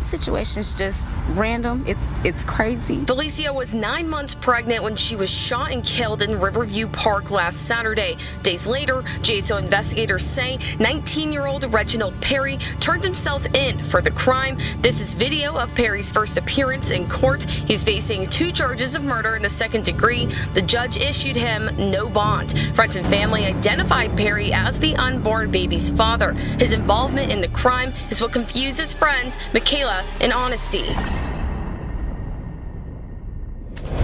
situation's just random. It's crazy. Felicia was 9 months pregnant when she was shot and killed in Riverview Park last Saturday. Days later, JSO investigators say 19-year-old Reginald Perry turned himself in for the crime. This is video of Perry's first appearance in court. He's facing 2 charges of murder in the second degree. The judge issued him no bond. Friends and family identified Perry as the unborn baby's father. His involvement in the crime is what confuses friends Michaela and Honesty.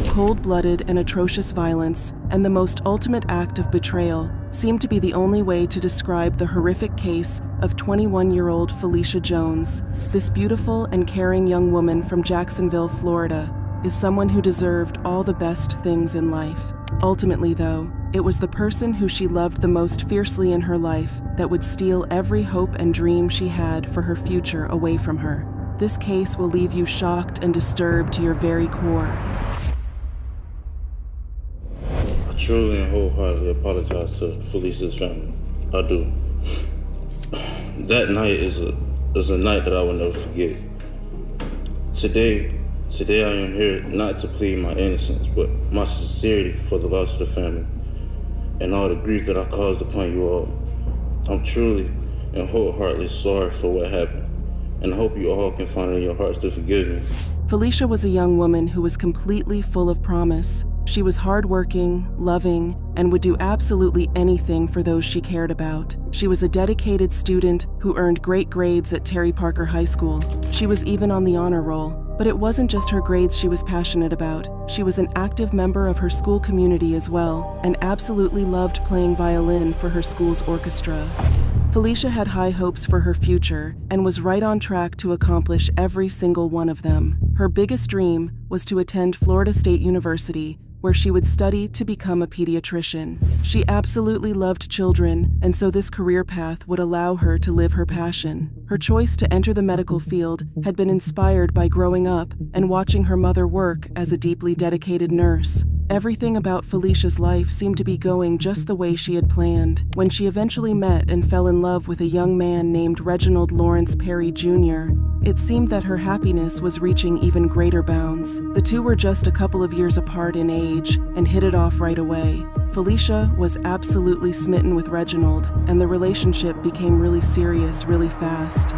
Cold-blooded and atrocious violence, and the most ultimate act of betrayal, seem to be the only way to describe the horrific case of 21-year-old Felicia Jones. This beautiful and caring young woman from Jacksonville, Florida, is someone who deserved all the best things in life. Ultimately, though, it was the person who she loved the most fiercely in her life that would steal every hope and dream she had for her future away from her. This case will leave you shocked and disturbed to your very core. I truly and wholeheartedly apologize to Felicia's family. I do. That night is a night that I will never forget. Today I am here not to plead my innocence, but my sincerity for the loss of the family and all the grief that I caused upon you all. I'm truly and wholeheartedly sorry for what happened, and I hope you all can find it in your hearts to forgive me. Felicia was a young woman who was completely full of promise. She was hardworking, loving, and would do absolutely anything for those she cared about. She was a dedicated student who earned great grades at Terry Parker High School. She was even on the honor roll. But it wasn't just her grades she was passionate about. She was an active member of her school community as well, and absolutely loved playing violin for her school's orchestra. Felicia had high hopes for her future and was right on track to accomplish every single one of them. Her biggest dream was to attend Florida State University, where she would study to become a pediatrician. She absolutely loved children, and so this career path would allow her to live her passion. Her choice to enter the medical field had been inspired by growing up and watching her mother work as a deeply dedicated nurse. Everything about Felicia's life seemed to be going just the way she had planned. When she eventually met and fell in love with a young man named Reginald Lawrence Perry Jr., it seemed that her happiness was reaching even greater bounds. The two were just a couple of years apart in age and hit it off right away. Felicia was absolutely smitten with Reginald, and the relationship became really serious really fast.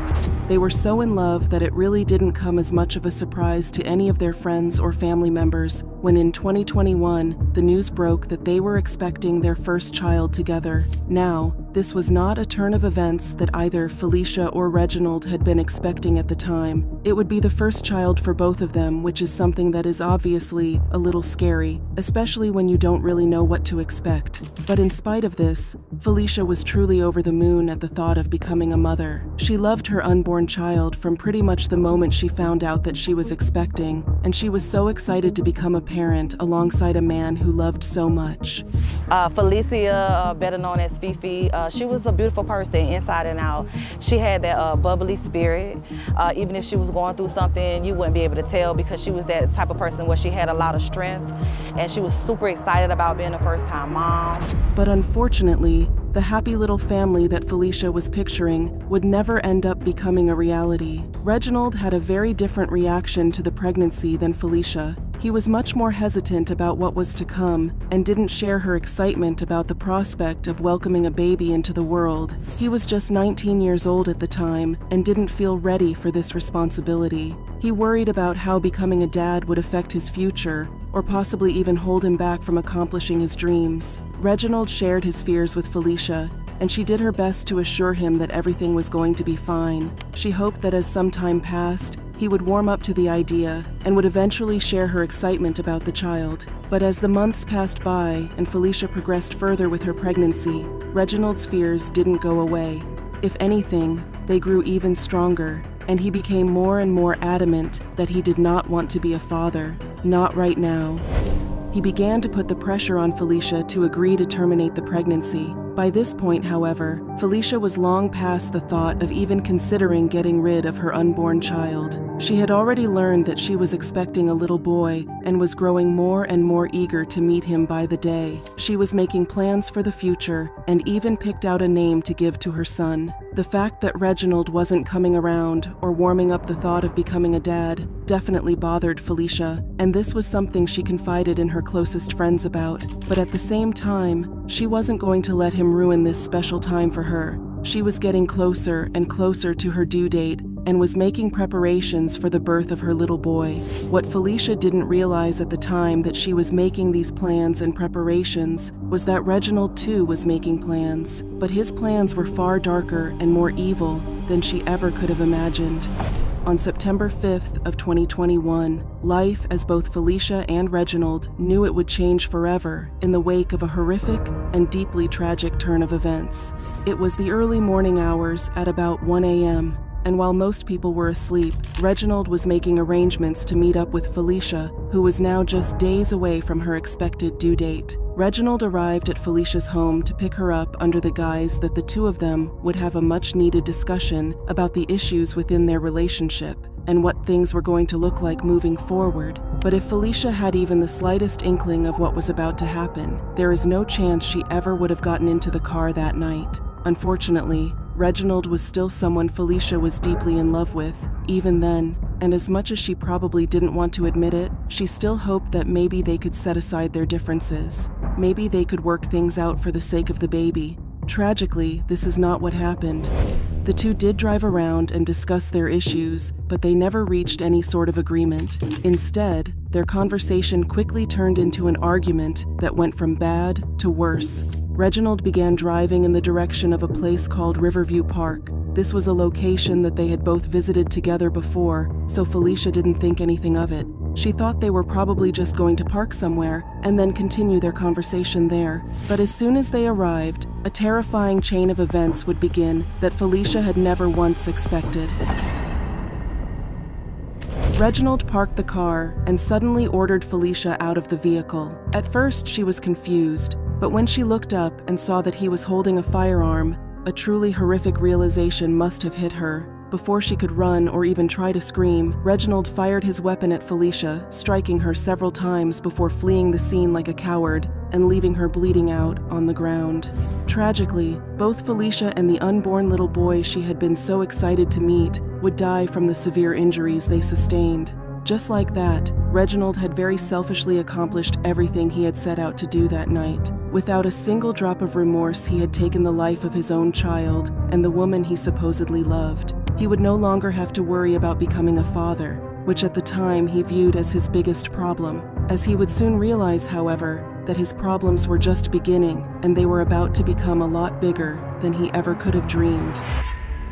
They were so in love that it really didn't come as much of a surprise to any of their friends or family members when in 2021, the news broke that they were expecting their first child together. Now, this was not a turn of events that either Felicia or Reginald had been expecting at the time. It would be the first child for both of them, which is something that is obviously a little scary, especially when you don't really know what to expect. But in spite of this, Felicia was truly over the moon at the thought of becoming a mother. She loved her unborn child from pretty much the moment she found out that she was expecting, and she was so excited to become a parent alongside a man who loved so much. Felicia, better known as Fifi, she was a beautiful person inside and out. She had that bubbly spirit. Even if she was going through something, you wouldn't be able to tell because she was that type of person where she had a lot of strength, and she was super excited about being a first-time mom. But unfortunately, the happy little family that Felicia was picturing would never end up becoming a reality. Reginald had a very different reaction to the pregnancy than Felicia. He was much more hesitant about what was to come and didn't share her excitement about the prospect of welcoming a baby into the world. He was just 19 years old at the time and didn't feel ready for this responsibility. He worried about how becoming a dad would affect his future or possibly even hold him back from accomplishing his dreams. Reginald shared his fears with Felicia, and she did her best to assure him that everything was going to be fine. She hoped that as some time passed, he would warm up to the idea and would eventually share her excitement about the child. But as the months passed by and Felicia progressed further with her pregnancy, Reginald's fears didn't go away. If anything, they grew even stronger, and he became more and more adamant that he did not want to be a father, not right now. He began to put the pressure on Felicia to agree to terminate the pregnancy. By this point, however, Felicia was long past the thought of even considering getting rid of her unborn child. She had already learned that she was expecting a little boy and was growing more and more eager to meet him by the day. She was making plans for the future and even picked out a name to give to her son. The fact that Reginald wasn't coming around or warming up the thought of becoming a dad definitely bothered Felicia, and this was something she confided in her closest friends about. But at the same time, she wasn't going to let him ruin this special time for her. She was getting closer and closer to her due date and was making preparations for the birth of her little boy. What Felicia didn't realize at the time that she was making these plans and preparations was that Reginald too was making plans, but his plans were far darker and more evil than she ever could have imagined. On September 5th of 2021, life as both Felicia and Reginald knew it would change forever in the wake of a horrific and deeply tragic turn of events. It was the early morning hours at about 1 a.m., and while most people were asleep, Reginald was making arrangements to meet up with Felicia, who was now just days away from her expected due date. Reginald arrived at Felicia's home to pick her up under the guise that the two of them would have a much-needed discussion about the issues within their relationship and what things were going to look like moving forward. But if Felicia had even the slightest inkling of what was about to happen, there is no chance she ever would have gotten into the car that night. Unfortunately, Reginald was still someone Felicia was deeply in love with, even then, and as much as she probably didn't want to admit it, she still hoped that maybe they could set aside their differences. Maybe they could work things out for the sake of the baby. Tragically, this is not what happened. The two did drive around and discuss their issues, but they never reached any sort of agreement. Instead, their conversation quickly turned into an argument that went from bad to worse. Reginald began driving in the direction of a place called Riverview Park. This was a location that they had both visited together before, so Felicia didn't think anything of it. She thought they were probably just going to park somewhere and then continue their conversation there. But as soon as they arrived, a terrifying chain of events would begin that Felicia had never once expected. Reginald parked the car and suddenly ordered Felicia out of the vehicle. At first, she was confused, but when she looked up and saw that he was holding a firearm, a truly horrific realization must have hit her. Before she could run or even try to scream, Reginald fired his weapon at Felicia, striking her several times before fleeing the scene like a coward and leaving her bleeding out on the ground. Tragically, both Felicia and the unborn little boy she had been so excited to meet would die from the severe injuries they sustained. Just like that, Reginald had very selfishly accomplished everything he had set out to do that night. Without a single drop of remorse, he had taken the life of his own child and the woman he supposedly loved. He would no longer have to worry about becoming a father, which at the time he viewed as his biggest problem. As he would soon realize, however, that his problems were just beginning and they were about to become a lot bigger than he ever could have dreamed.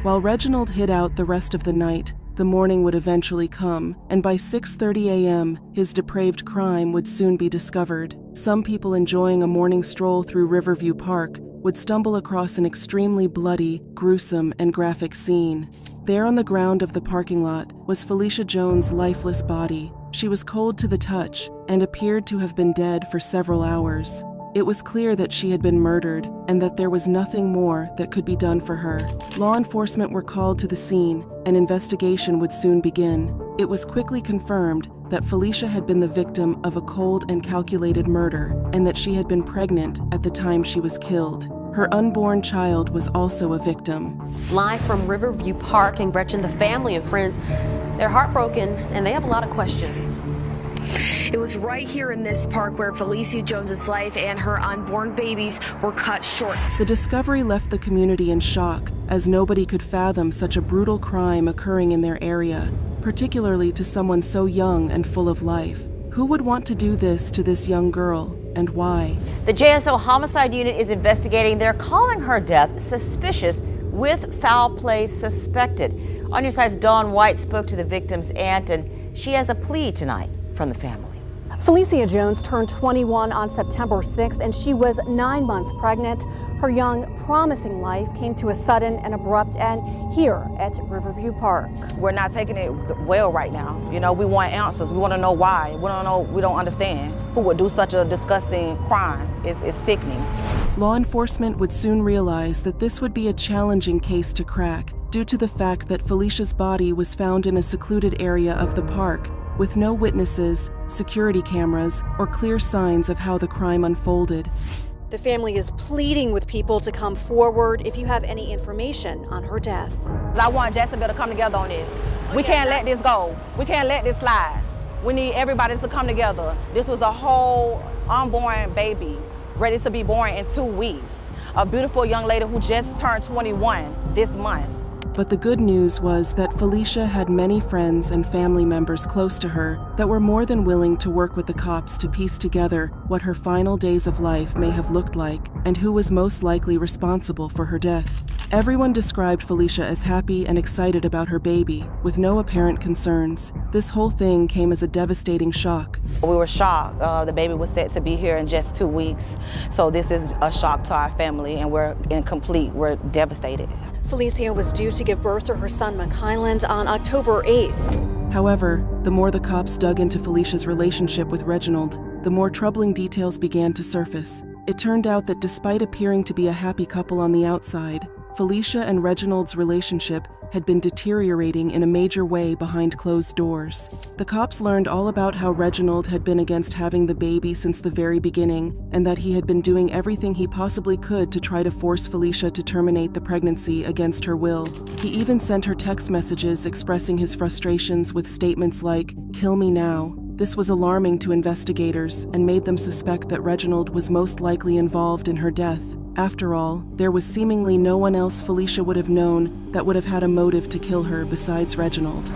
While Reginald hid out the rest of the night, the morning would eventually come, and by 6:30 a.m., his depraved crime would soon be discovered. Some people enjoying a morning stroll through Riverview Park would stumble across an extremely bloody, gruesome, and graphic scene. There on the ground of the parking lot was Felicia Jones' lifeless body. She was cold to the touch and appeared to have been dead for several hours. It was clear that she had been murdered and that there was nothing more that could be done for her. Law enforcement were called to the scene, and investigation would soon begin. It was quickly confirmed that Felicia had been the victim of a cold and calculated murder, and that she had been pregnant at the time she was killed. Her unborn child was also a victim. Live from Riverview Park in Gretchen, the family and friends, they're heartbroken and they have a lot of questions. It was right here in this park where Felicia Jones's life and her unborn babies were cut short. The discovery left the community in shock, as nobody could fathom such a brutal crime occurring in their area, particularly to someone so young and full of life. Who would want to do this to this young girl, and why? The JSO homicide unit is investigating. They're calling her death suspicious with foul play suspected. On Your Side's Dawn White spoke to the victim's aunt, and she has a plea tonight from the family. Felicia Jones turned 21 on September 6th, and she was 9 months pregnant. Her young, promising life came to a sudden and abrupt end here at Riverview Park. We're not taking it well right now. You know, we want answers. We want to know why. We don't understand who would do such a disgusting crime. It's sickening. Law enforcement would soon realize that this would be a challenging case to crack due to the fact that Felicia's body was found in a secluded area of the park, with no witnesses, security cameras, or clear signs of how the crime unfolded. The family is pleading with people to come forward if you have any information on her death. I want Jacksonville to come together on this. We can't let this go. We can't let this slide. We need everybody to come together. This was a whole unborn baby, ready to be born in 2 weeks. A beautiful young lady who just turned 21 this month. But the good news was that Felicia had many friends and family members close to her that were more than willing to work with the cops to piece together what her final days of life may have looked like and who was most likely responsible for her death. Everyone described Felicia as happy and excited about her baby, with no apparent concerns. This whole thing came as a devastating shock. We were shocked. The baby was set to be here in just 2 weeks. So this is a shock to our family, and we're devastated. Felicia was due to give birth to her son, McKyland, on October 8th. However, the more the cops dug into Felicia's relationship with Reginald, the more troubling details began to surface. It turned out that despite appearing to be a happy couple on the outside, Felicia and Reginald's relationship had been deteriorating in a major way behind closed doors. The cops learned all about how Reginald had been against having the baby since the very beginning, and that he had been doing everything he possibly could to try to force Felicia to terminate the pregnancy against her will. He even sent her text messages expressing his frustrations with statements like, "Kill me now." This was alarming to investigators and made them suspect that Reginald was most likely involved in her death. After all, there was seemingly no one else Felicia would have known that would have had a motive to kill her besides Reginald.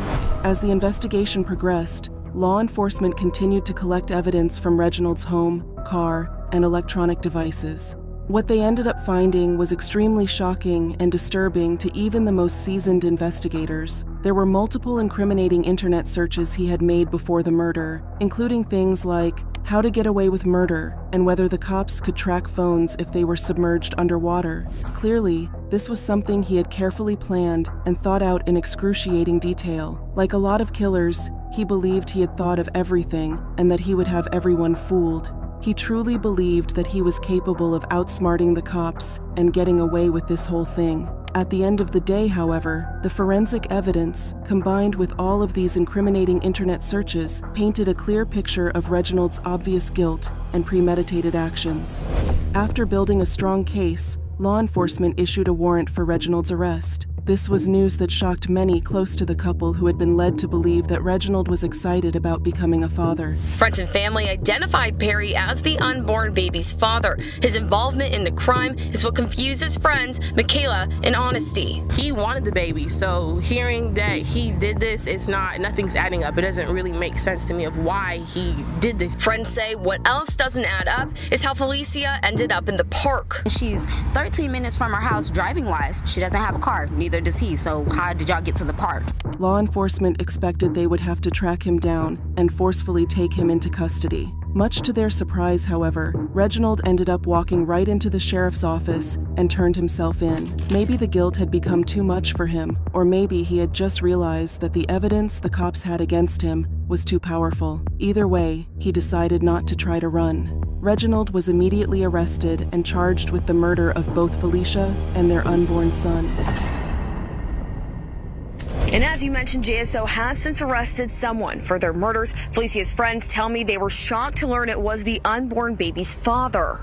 As the investigation progressed, law enforcement continued to collect evidence from Reginald's home, car, and electronic devices. What they ended up finding was extremely shocking and disturbing to even the most seasoned investigators. There were multiple incriminating internet searches he had made before the murder, including things like how to get away with murder and whether the cops could track phones if they were submerged underwater. Clearly, this was something he had carefully planned and thought out in excruciating detail. Like a lot of killers, he believed he had thought of everything and that he would have everyone fooled. He truly believed that he was capable of outsmarting the cops and getting away with this whole thing. At the end of the day, however, the forensic evidence, combined with all of these incriminating internet searches, painted a clear picture of Reginald's obvious guilt and premeditated actions. After building a strong case, law enforcement issued a warrant for Reginald's arrest. This was news that shocked many close to the couple who had been led to believe that Reginald was excited about becoming a father. Friends and family identified Perry as the unborn baby's father. His involvement in the crime is what confuses friends, Michaela, and Honesty. He wanted the baby, so hearing that he did this, nothing's adding up. It doesn't really make sense to me of why he did this. Friends say what else doesn't add up is how Felicia ended up in the park. She's 13 minutes from our house driving-wise. She doesn't have a car, neither does he, so how did y'all get to the park? Law enforcement expected they would have to track him down and forcefully take him into custody. Much to their surprise, however, Reginald ended up walking right into the sheriff's office and turned himself in. Maybe the guilt had become too much for him, or maybe he had just realized that the evidence the cops had against him was too powerful. Either way, he decided not to try to run. Reginald was immediately arrested and charged with the murder of both Felicia and their unborn son. And as you mentioned, JSO has since arrested someone for their murders. Felicia's friends tell me they were shocked to learn it was the unborn baby's father.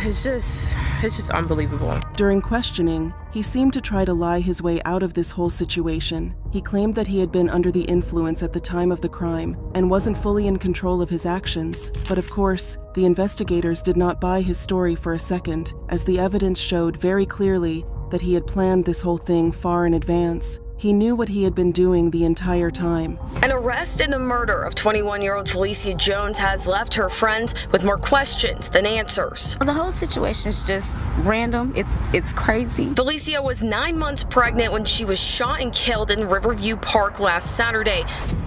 It's just unbelievable. During questioning, he seemed to try to lie his way out of this whole situation. He claimed that he had been under the influence at the time of the crime and wasn't fully in control of his actions. But of course, the investigators did not buy his story for a second, as the evidence showed very clearly that he had planned this whole thing far in advance. He knew what he had been doing the entire time. An arrest in the murder of 21-year-old Felicia Jones has left her friends with more questions than answers. The whole situation is just random. It's crazy. Felicia was 9 months pregnant when she was shot and killed in Riverview Park last Saturday.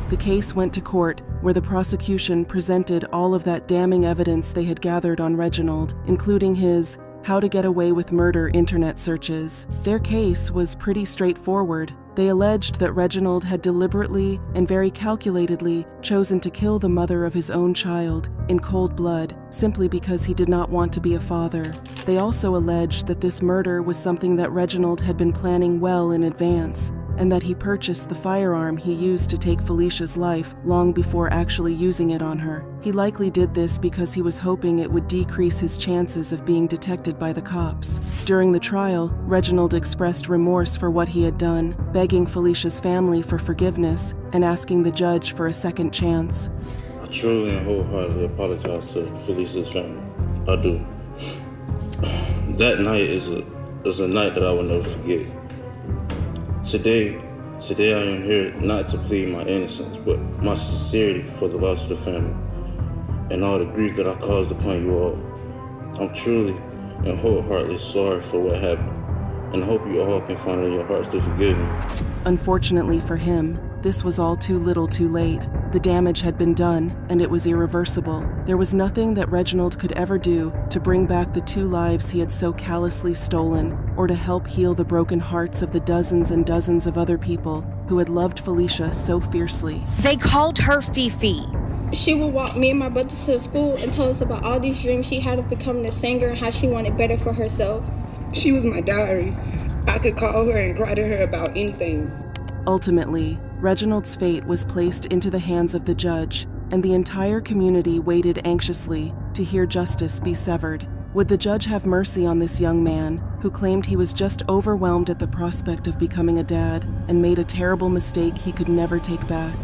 The case went to court, where the prosecution presented all of that damning evidence they had gathered on Reginald, including his how to get away with murder internet searches. Their case was pretty straightforward. They alleged that Reginald had deliberately and very calculatedly chosen to kill the mother of his own child in cold blood simply because he did not want to be a father. They also alleged that this murder was something that Reginald had been planning well in advance and that he purchased the firearm he used to take Felicia's life long before actually using it on her. He likely did this because he was hoping it would decrease his chances of being detected by the cops. During the trial, Reginald expressed remorse for what he had done, begging Felicia's family for forgiveness and asking the judge for a second chance. I truly and wholeheartedly apologize to Felicia's family. I do. That night is a night that I will never forget. Today I am here not to plead my innocence, but my sincerity for the loss of the family and all the grief that I caused upon you all. I'm truly and wholeheartedly sorry for what happened, and I hope you all can find it in your hearts to forgive me. Unfortunately for him, this was all too little too late. The damage had been done, and it was irreversible. There was nothing that Reginald could ever do to bring back the 2 lives he had so callously stolen, or to help heal the broken hearts of the dozens and dozens of other people who had loved Felicia so fiercely. They called her Fifi. She would walk me and my brother to school and tell us about all these dreams she had of becoming a singer and how she wanted better for herself. She was my diary. I could call her and cry to her about anything. Ultimately, Reginald's fate was placed into the hands of the judge, and the entire community waited anxiously to hear justice be severed. Would the judge have mercy on this young man who claimed he was just overwhelmed at the prospect of becoming a dad and made a terrible mistake he could never take back?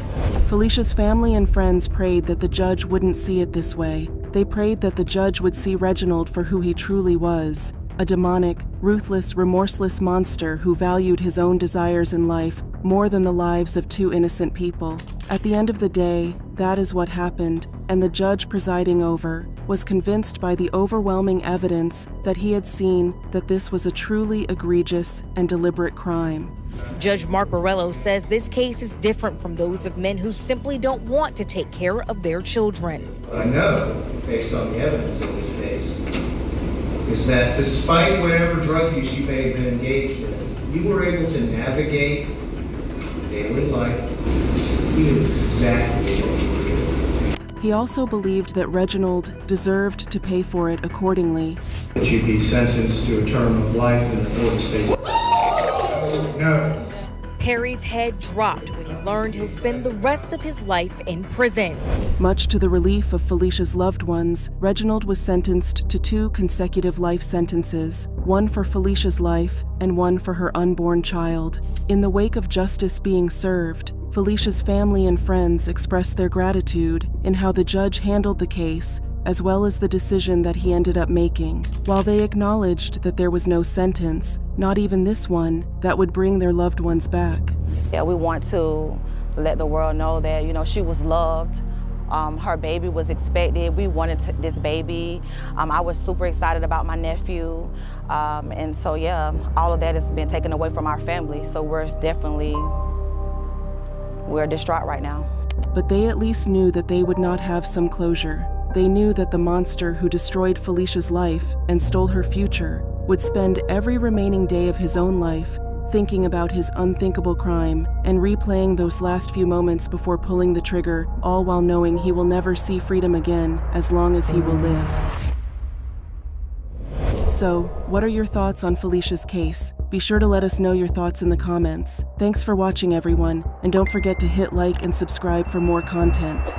Felicia's family and friends prayed that the judge wouldn't see it this way. They prayed that the judge would see Reginald for who he truly was, a demonic, ruthless, remorseless monster who valued his own desires in life more than the lives of 2 innocent people. At the end of the day, that is what happened, and the judge presiding over was convinced by the overwhelming evidence that he had seen that this was a truly egregious and deliberate crime. Judge Mark Borello says this case is different from those of men who simply don't want to take care of their children. What I know, based on the evidence in this case, is that despite whatever drug use you may have been engaged in, you were able to navigate daily life. You knew exactly what you were doing. He also believed that Reginald deserved to pay for it accordingly. That you'd be sentenced to a term of life in the Florida state. No. Perry's head dropped when he learned he'll spend the rest of his life in prison. Much to the relief of Felicia's loved ones, Reginald was sentenced to 2 consecutive life sentences, one for Felicia's life and one for her unborn child. In the wake of justice being served, Felicia's family and friends expressed their gratitude in how the judge handled the case, as well as the decision that he ended up making. While they acknowledged that there was no sentence, not even this one, that would bring their loved ones back. Yeah, we want to let the world know that, she was loved. Her baby was expected. We wanted this baby. I was super excited about my nephew. And so, yeah, all of that has been taken away from our family. So we're distraught right now. But they at least knew that they would not have some closure. They knew that the monster who destroyed Felicia's life and stole her future would spend every remaining day of his own life thinking about his unthinkable crime and replaying those last few moments before pulling the trigger, all while knowing he will never see freedom again as long as he will live. So, what are your thoughts on Felicia's case? Be sure to let us know your thoughts in the comments. Thanks for watching, everyone, and don't forget to hit like and subscribe for more content.